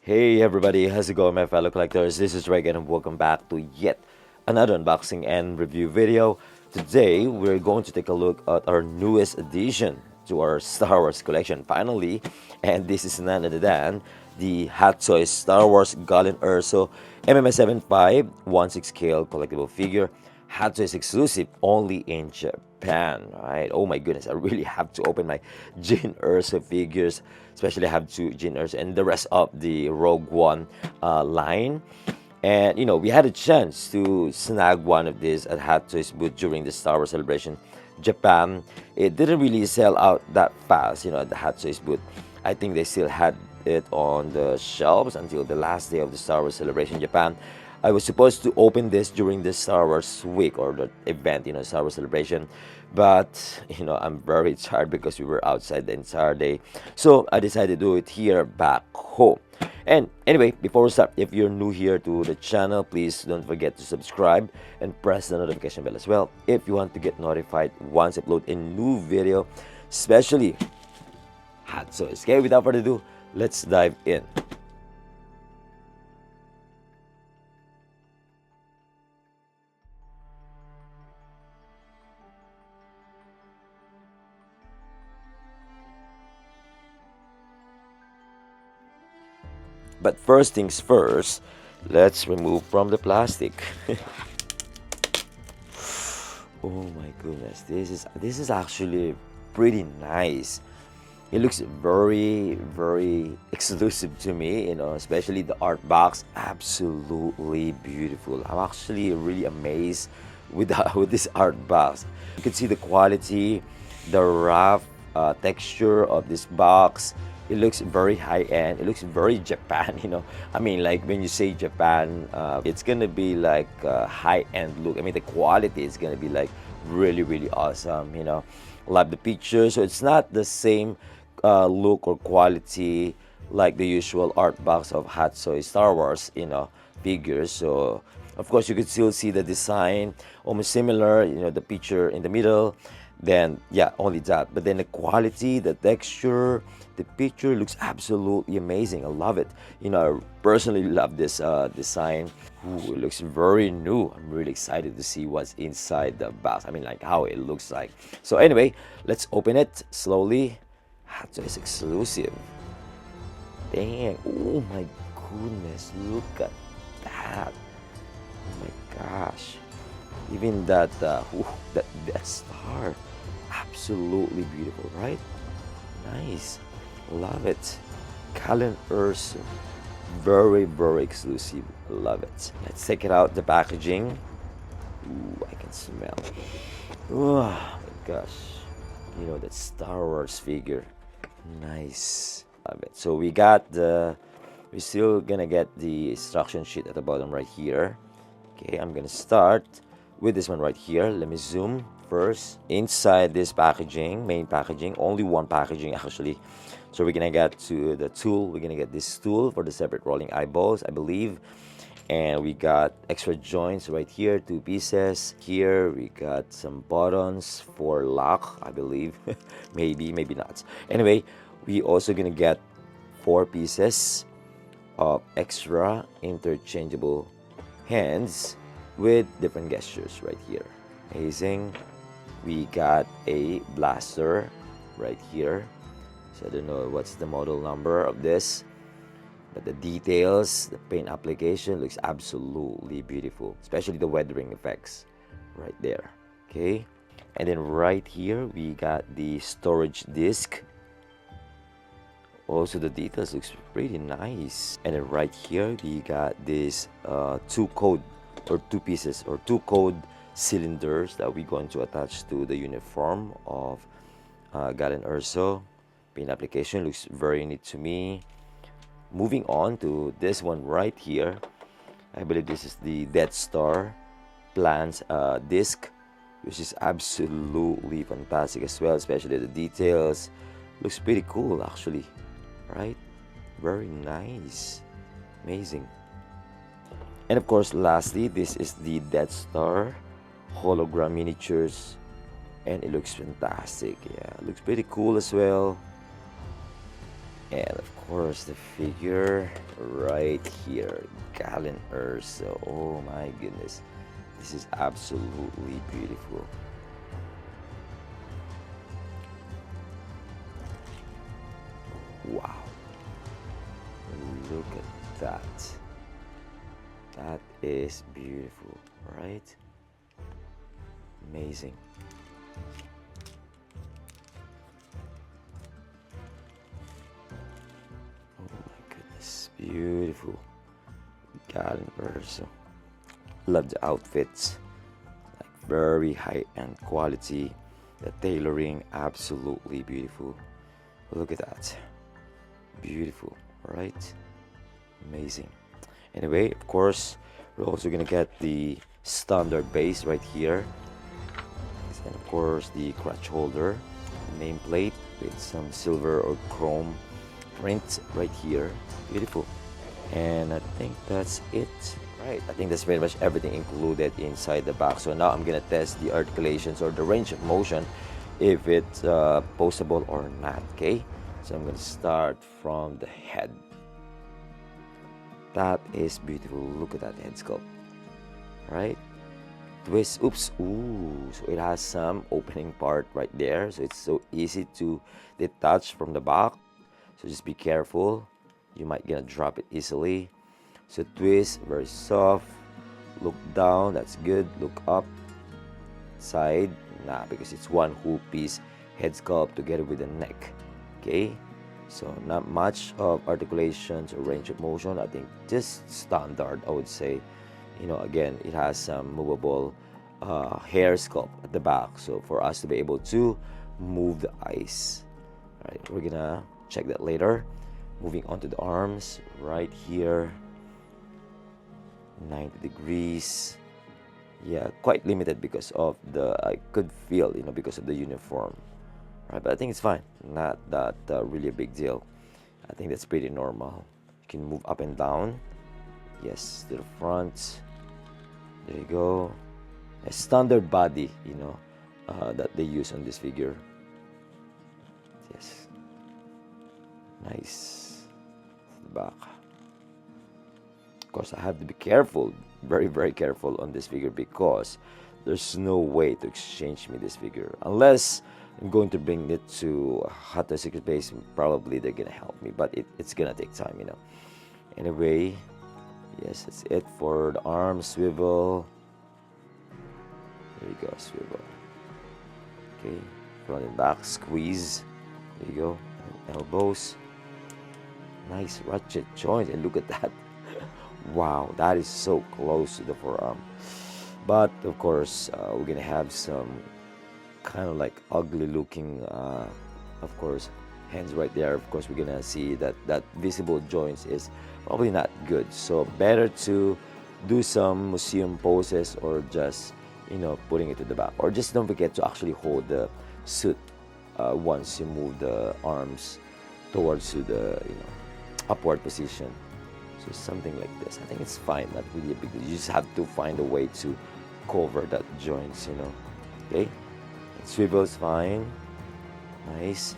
Hey everybody, how's it going my fellow collectors? This is Reagan and welcome back to yet another unboxing and review video. Today, we're going to take a look at our newest addition to our Star Wars collection, finally. And this is none other than the Hot Toys Star Wars GALEN ERSO MMS75 1/6 scale collectible figure. Hot Toys exclusive only in Japan, right? Oh my goodness, I really have to open my Jyn Erso figures, especially I have two Jyn Erso and the rest of the Rogue One line. And we had a chance to snag one of these at Hot Toys booth during the Star Wars Celebration Japan. It didn't really sell out that fast, at the Hot Toys booth. I think they still had it on the shelves until the last day of the Star Wars Celebration Japan. I was supposed to open this during the Star Wars week or the event, Star Wars Celebration. But, I'm very tired because we were outside the entire day. So I decided to do it here back home. And anyway, before we start, if you're new here to the channel, please don't forget to subscribe and press the notification bell as well if you want to get notified once I upload a new video, especially Hot Toys. Okay, without further ado, let's dive in. But first things first, let's remove from the plastic. Oh my goodness, this is actually pretty nice. It looks very, very exclusive to me, especially the art box. Absolutely beautiful. I'm actually really amazed with with this art box. You can see the quality, the rough texture of this box. It looks very high-end. It looks very Japan, I mean, like when you say Japan, it's gonna be like a high-end look. I mean, the quality is gonna be like really, really awesome, Love the picture. So it's not the same look or quality like the usual art box of Hot Toys Star Wars, figures. So of course you could still see the design almost similar, the picture in the middle. Then yeah, only that. But then the quality, the texture, the picture looks absolutely amazing. I love it. I personally love this design. Ooh, it looks very new. I'm really excited to see what's inside the box. I mean, like how it looks like. So anyway, let's open it slowly. Hot Toys exclusive. Dang! Oh my goodness! Look at that! Oh my gosh! Even that that star, absolutely beautiful, right? Nice, love it. GALEN ERSO, very, very exclusive. Love it. Let's take it out the packaging. Ooh, I can smell. Oh my gosh, that Star Wars figure. Nice, love it. So we're still gonna get the instruction sheet at the bottom right here. Okay, I'm gonna start with this one right here. Let me zoom first. Inside this packaging, main packaging, only one packaging actually. So we're gonna get to the tool. We're gonna get this tool for the separate rolling eyeballs, I believe. And we got extra joints right here, 2 pieces. Here we got some buttons for lock, I believe. maybe not. Anyway, we also gonna get 4 pieces of extra interchangeable hands with different gestures right here. Amazing. We got a blaster right here. So I don't know what's the model number of this, but the details, the paint application looks absolutely beautiful, especially the weathering effects right there. Okay, and then right here we got the storage disc. Also the details looks pretty nice. And then right here we got this 2 pieces or 2 code cylinders that we're going to attach to the uniform of GALEN ERSO. Paint application looks very neat to me. Moving on to this one right here, I believe this is the Death Star plans disc, which is absolutely fantastic as well, especially the details. Looks pretty cool actually, right? Very nice, amazing. And of course, lastly, this is the Death Star hologram miniatures, and it looks fantastic. Yeah, it looks pretty cool as well. And of course, the figure right here, GALEN ERSO. Oh my goodness, this is absolutely beautiful. Wow, look at that. That is beautiful, right? Amazing. Oh my goodness, beautiful. GALEN ERSO. Love the outfits, like very high-end quality. The tailoring, absolutely beautiful. Look at that, beautiful, right? Amazing. Anyway, of course, we're also gonna get the standard base right here, and of course the crutch holder, nameplate with some silver or chrome print right here. Beautiful. And I think that's it. Right, I think that's pretty much everything included inside the box. So now I'm gonna test the articulations or the range of motion, if it's postable or not. Okay, so I'm gonna start from the head. That is beautiful. Look at that head sculpt. Right, twist. Oops. Ooh, so it has some opening part right there, so it's so easy to detach from the back. So just be careful, you might gonna drop it easily. So twist, very soft. Look down, that's good. Look up, side, nah, because it's one whole piece head sculpt together with the neck. Okay, so not much of articulations or range of motion. I think just standard, I would say. You know, again, it has some movable hair sculpt at the back, so for us to be able to move the eyes. All right, we're gonna check that later. Moving on to the arms, right here, 90 degrees. Yeah, quite limited because of the, I could feel, you know, because of the uniform. Right, but I think it's fine. Not that really a big deal. I think that's pretty normal. You can move up and down. Yes, to the front. There you go. A standard body, you know, that they use on this figure. Yes. Nice. The back. Of course, I have to be careful, very, very careful on this figure, because there's no way to exchange me this figure. Unless I'm going to bring it to hottoys secret base, probably they're gonna help me, but it's gonna take time, you know. Anyway, yes, that's it for the arm swivel. There you go, swivel. Okay, front and back, squeeze. There you go, elbows. Nice ratchet joint, and look at that. Wow, that is so close to the forearm. But of course, we're gonna have some kind of like ugly looking, of course, hands right there. Of course, we're gonna see that visible joints is probably not good. So better to do some museum poses, or just, you know, putting it to the back, or just don't forget to actually hold the suit once you move the arms towards to the, you know, upward position. So something like this, I think it's fine, not really a big deal. You just have to find a way to cover that joints, you know. Okay, swivel is fine, nice.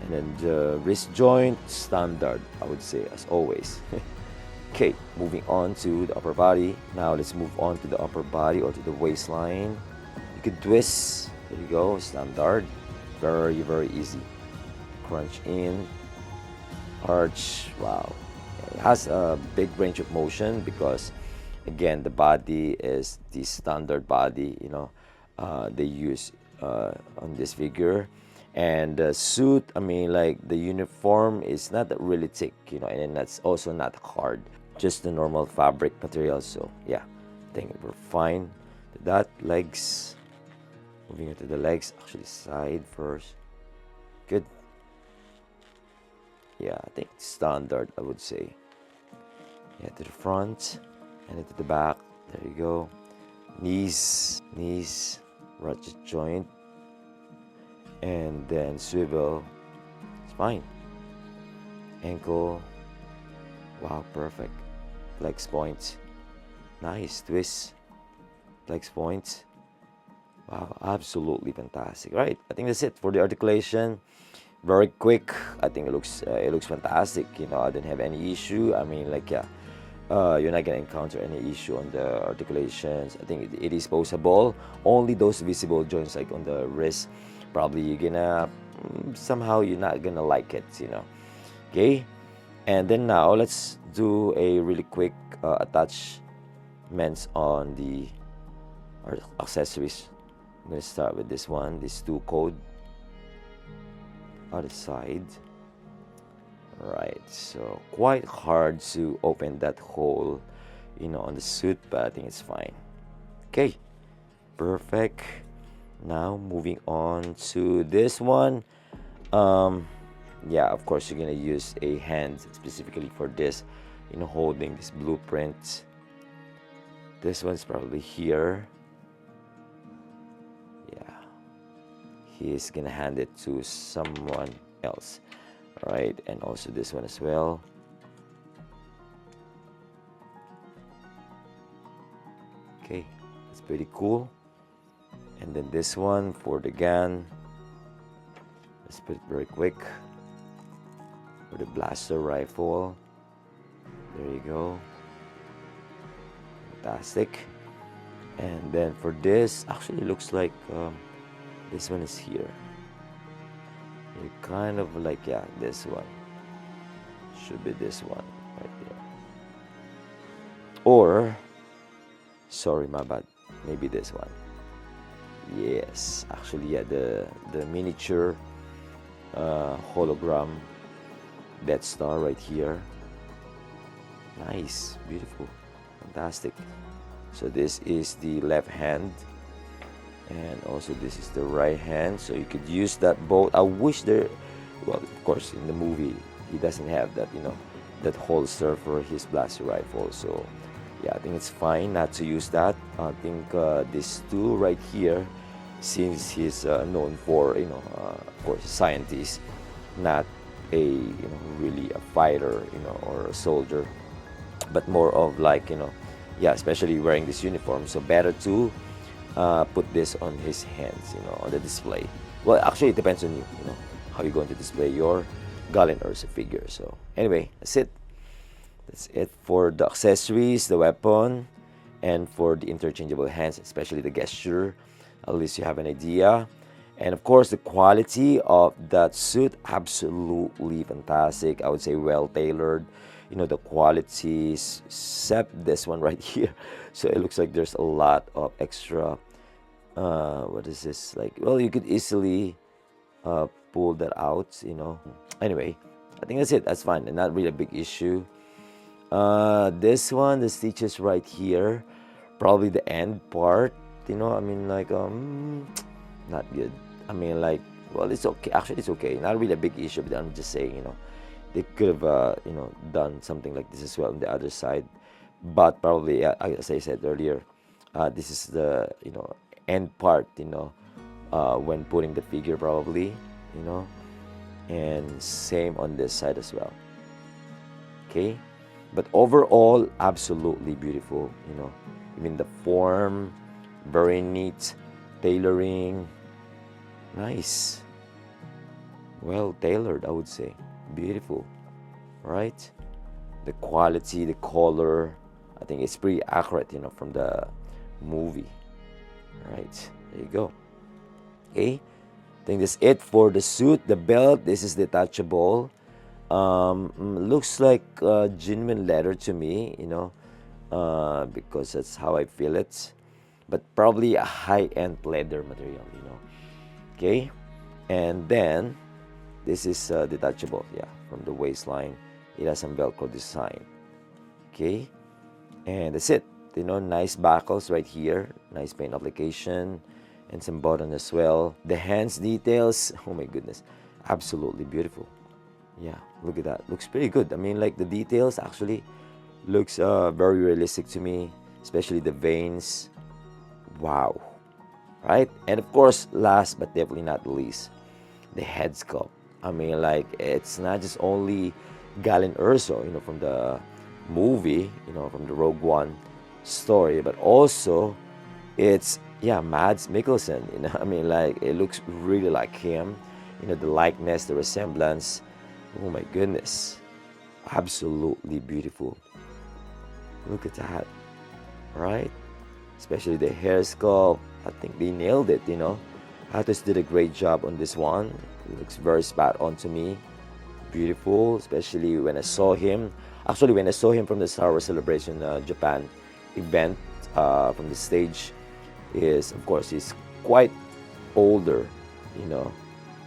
And then the wrist joint, standard, I would say, as always. Okay, moving on to the upper body. Now let's move on to the upper body, or to the waistline. You can twist, there you go, standard, very, very easy. Crunch in, arch. Wow, it has a big range of motion, because again, the body is the standard body, you know, they use on this figure. And the suit, I mean, like the uniform is not that really thick, you know, and that's also not hard, just the normal fabric material. So yeah, I think we're fine with that. Legs, moving into the legs, actually side first. Good. Yeah, I think standard, I would say. Yeah, to the front and then to the back. There you go. Knees, ratchet joint, and then swivel. It's fine. Ankle. Wow, perfect. Flex point. Nice twist. Flex point. Wow, absolutely fantastic. Right, I think that's it for the articulation. very quick. I think it looks fantastic. You know, I didn't have any issue. I mean, like, yeah, you're not gonna encounter any issue on the articulations. I think it is posable. Only those visible joints, like on the wrist, probably you're gonna somehow you're not gonna like it. You know, okay. And then now let's do a really quick attachments on the accessories. I'm gonna start with this one. These two code other side. Right, so quite hard to open that hole, you know, on the suit, but I think it's fine. Okay, perfect. Now moving on to this one. Yeah, of course you're gonna use a hand specifically for this, you know, holding this blueprint. This one's probably here. Yeah, he's gonna hand it to someone else. Right, and also this one as well. Okay, that's pretty cool. And then this one for the gun. Let's put it very quick. For the blaster rifle. There you go. Fantastic. And then for this, actually looks like this one is here. You kind of like, yeah, this one. Should be this one right there. Or, sorry, my bad. Maybe this one. Yes, actually, yeah, the miniature hologram Death Star right here. Nice, beautiful, fantastic. So this is the left hand. And also this is the right hand, so you could use that both. I wish there, well, of course in the movie he doesn't have that, you know, that holster for his blaster rifle. So yeah, I think it's fine not to use that. I think these two right here, since he's known for, you know, of course, a scientist, not a, you know, really a fighter, you know, or a soldier, but more of like, you know, yeah, especially wearing this uniform. So better to put this on his hands, you know, on the display. Well, actually, it depends on you, you know, how you're going to display your GALEN ERSO figure. So anyway, that's it. That's it for the accessories, the weapon, and for the interchangeable hands, especially the gesture. At least you have an idea. And of course, the quality of that suit, absolutely fantastic. I would say well tailored. You know, the qualities, except this one right here. So it looks like there's a lot of extra, what is this? Like, well, you could easily pull that out, you know. Anyway, I think that's it. That's fine. And not really a big issue. This one, the stitches right here, probably the end part, you know, I mean, like, not good. I mean, like, well, it's okay. Actually, it's okay. Not really a big issue, but I'm just saying, you know, they could have, you know, done something like this as well on the other side. But probably, as I said earlier, this is the, you know, end part, you know, when putting the figure probably, you know, and same on this side as well. Okay, but overall, absolutely beautiful, you know. I mean, the form, very neat, tailoring, nice, well tailored, I would say. Beautiful, right? The quality, the color, I think it's pretty accurate, you know, from the movie. Right, there you go. Okay, I think that's it for the suit. The belt, this is detachable. Looks like genuine leather to me, you know, because that's how I feel it. But probably a high-end leather material, you know. Okay, and then this is detachable, yeah, from the waistline. It has some Velcro design. Okay, and that's it. You know, nice buckles right here, nice paint application, and some button as well. The hands details, oh my goodness, absolutely beautiful. Yeah, look at that. Looks pretty good. I mean, like the details actually looks very realistic to me, especially the veins. Wow, right? And of course, last but definitely not least, the head sculpt. I mean, like, it's not just only GALEN ERSO, you know, from the movie, you know, from the Rogue One story, but also it's, yeah, Mads Mikkelsen, you know. I mean, like, it looks really like him, the likeness, the resemblance. Oh my goodness, absolutely beautiful. Look at that, right? Especially the hair sculpt. I think they nailed it. Artist did a great job on this one. It looks very spot on to me. Beautiful, especially when I saw him. Actually, when I saw him from the Star Wars Celebration Japan event, from the stage, is of course he's quite older, you know,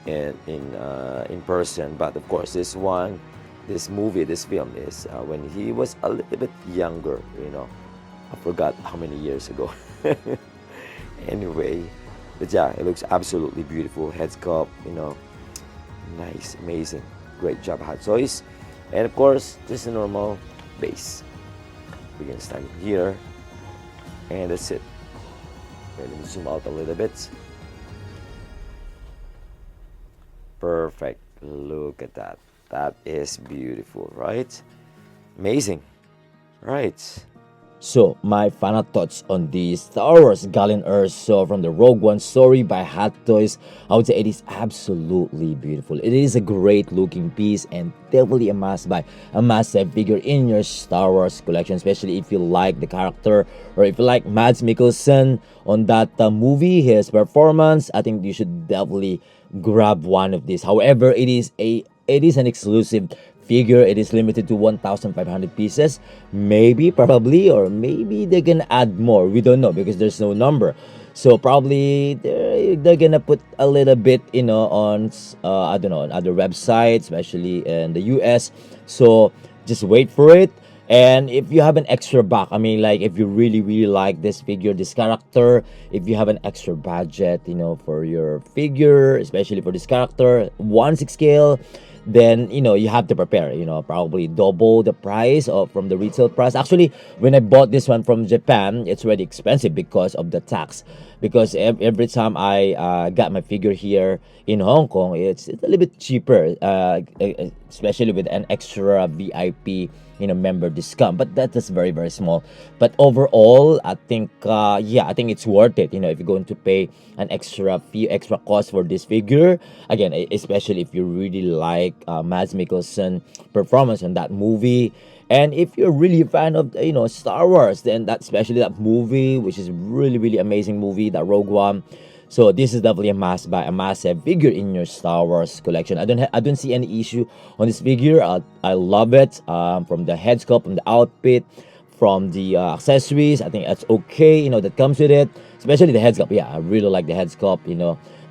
in person. But of course, this movie, this film is when he was a little bit younger. I forgot how many years ago. Anyway, but yeah, it looks absolutely beautiful. Head sculpt, nice, amazing, great job, Hot Toys. And of course, just a normal base. We're gonna stand here, and that's it. Let me zoom out a little bit. Perfect. Look at that. That is beautiful, right? Amazing. Right. So, my final thoughts on the Star Wars GALEN ERSO from the Rogue One story by Hot Toys. I would say it is absolutely beautiful. It is a great looking piece and definitely a must-buy, a must-have figure in your Star Wars collection, especially if you like the character or if you like Mads Mikkelsen on that movie, his performance. I think you should definitely grab one of these. However, it is an exclusive figure. It is limited to 1,500 pieces. Maybe, probably, or maybe they're gonna add more. We don't know because there's no number. So probably they're gonna put a little bit, on I don't know, on other websites, especially in the US. So just wait for it. And if you have an extra buck, I mean, like if you really, really like this figure, this character, if you have an extra budget, for your figure, especially for this character, 1/6 scale, then you have to prepare, probably double the price of from the retail price. Actually, when I bought this one from Japan, it's already expensive because of the tax. Because every time I got my figure here in Hong Kong, it's a little bit cheaper, especially with an extra VIP member discount, but that is very, very small. But overall, I think I think it's worth it, if you're going to pay an extra cost for this figure. Again, especially if you really like Mads Mikkelsen performance in that movie, and if you're really a fan of Star Wars, then that, especially that movie, which is really, really amazing movie, that Rogue One. So this is definitely a must buy, a must have figure in your Star Wars collection. I don't see any issue on this figure. I love it. From the head sculpt, from the outfit, from the accessories, I think that's okay. That comes with it, especially the head sculpt. Yeah, I really like the head sculpt.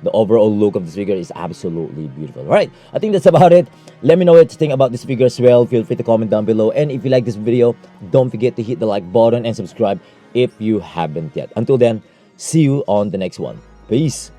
The overall look of this figure is absolutely beautiful. All right, I think that's about it. Let me know what you think about this figure as well. Feel free to comment down below. And if you like this video, don't forget to hit the like button and subscribe if you haven't yet. Until then, see you on the next one. Peace.